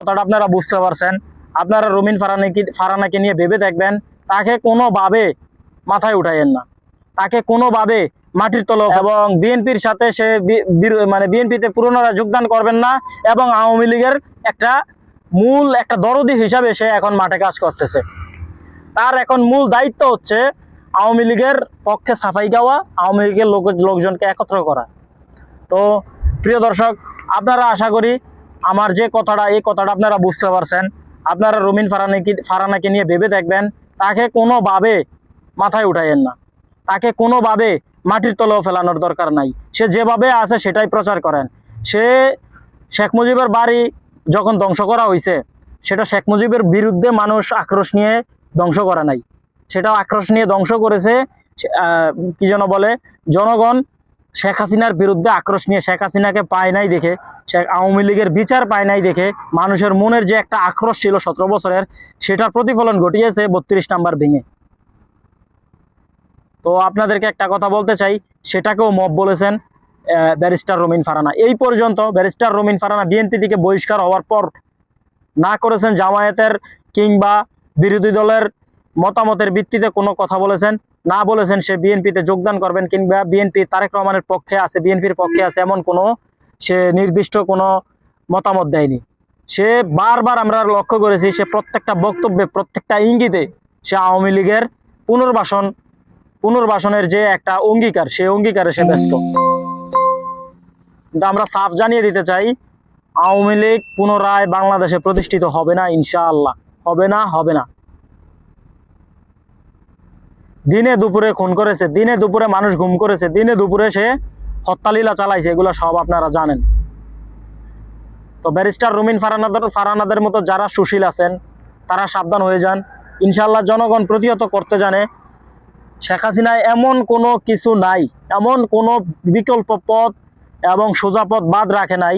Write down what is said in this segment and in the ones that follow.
কথাটা আপনারা বুঝতে পারছেন। আপনারা রুমিন ফারহানাকে নিয়ে ভেবে দেখবেন, তাকে কোনোভাবে মাথায় উঠাইয়েন না, তাকে কোনোভাবে মাটির তলে, এবং বিএনপির সাথে সে মানে বিএনপিতে পুনরায় যোগদান করবেন না, এবং আওয়ামী লীগের একটা দরদি হিসাবে সে এখন মাঠে কাজ করতেছে। তার এখন মূল দায়িত্ব হচ্ছে আওয়ামী লীগের পক্ষে সাফাই গাওয়া, আওয়ামী লীগের লোকজনকে একত্র করা। তো প্রিয় দর্শক, আপনারা আশা করি আমার যে কথাটা, এই কথাটা আপনারা বুঝতে পারছেন। আপনারা রুমিন ফারহানাকে নিয়ে ভেবে দেখবেন, তাকে কোনোভাবে মাথায় উঠাইয়েন না, তাকে কোনোভাবে মাটির তলেও ফেলানোর দরকার নাই। সে যেভাবে আছে সেটাই প্রচার করেন। সে শেখ মুজিবের বাড়ি যখন ধ্বংস করা হয়েছে, সেটা শেখ মুজিবের বিরুদ্ধে মানুষ আক্রোশ নিয়ে ধ্বংস করা নাই, সেটা আক্রোশ নিয়ে ধ্বংস করেছে কি যেন বলে, জনগণ শেখ হাসিনার বিরুদ্ধে আক্রোশ নিয়ে শেখ হাসিনাকে পায় নাই দেখে, আওয়ামী লীগের বিচার পায় নাই দেখে মানুষের মনের যে একটা আক্রোশ ছিল 17 বছরের, সেটার প্রতিফলন ঘটিয়েছে 32 নাম্বার ভেঙে। তো আপনাদেরকে একটা কথা বলতে চাই, সেটাকেও মব বলেছেন ব্যারিস্টার রুমিন ফারহানা। এই পর্যন্ত ব্যারিস্টার রুমিন ফারহানা বিএনপি থেকে বহিষ্কার হওয়ার পর না করেছেন জামায়াতের কিংবা বিরোধী দলের মতামতের ভিত্তিতে কোনো কথা বলেছেন, না বলেছেন সে বিএনপিতে যোগদান করবেন কিংবা বিএনপি তারেক রহমানের পক্ষে আছে, বিএনপির পক্ষে আছে, এমন কোনো সে নির্দিষ্ট কোনো মতামত দেয়নি। সে বারবার আমরা লক্ষ্য করেছি, সে প্রত্যেকটা বক্তব্যে, প্রত্যেকটা ইঙ্গিতে সে আওয়ামী লীগের পুনর্বাসনের যে একটা অঙ্গীকার, সেই অঙ্গীকারে সে ব্যস্ত। কিন্তু আমরা সাফ জানিয়ে দিতে চাই, আওয়ামী লীগ পুনরায় বাংলাদেশে প্রতিষ্ঠিত হবে না, ইনশাআল্লাহ হবে না। দিনে দুপুরে খুন করেছে, দিনে দুপুরে মানুষ গুম করেছে, দিনে দুপুরে সে হত্যালীলা চালাইছে, এগুলো সব আপনারা জানেন। তো ব্যারিস্টার রুমিন ফারহানাদের মতো যারা সুশীল আছেন, তারা সাবধান হয়ে যান। ইনশাআল্লাহ জনগণ প্রতিহত করতে জানে। শেখ হাসিনায় এমন কোনো কিছু নাই, এমন কোনো বিকল্প পথ এবং সোজা পথ বাদ রাখে নাই,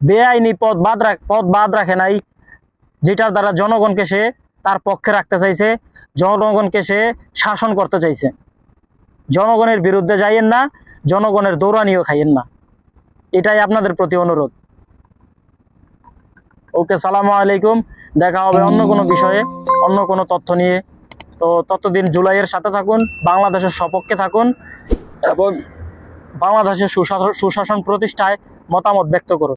বেআইনি পথ বাদ রাখে নাই, যেটার দ্বারা জনগণকে সে তার পক্ষে রাখতে চাইছে, জনগণকে সে শাসন করতে চাইছে। জনগণের বিরুদ্ধে যাইয়েন না, জনগণের দৌড়ানিও খাইয়েন না, এটাই আপনাদের প্রতি অনুরোধ। ওকে, সালামু আলাইকুম। দেখা হবে অন্য কোনো বিষয়ে, অন্য কোনো তথ্য নিয়ে। তো ততদিন জুলাইয়ের সাথে থাকুন, বাংলাদেশের সপক্ষে থাকুন এবং বাংলাদেশের সুশাসন প্রতিষ্ঠায় মতামত ব্যক্ত করুন।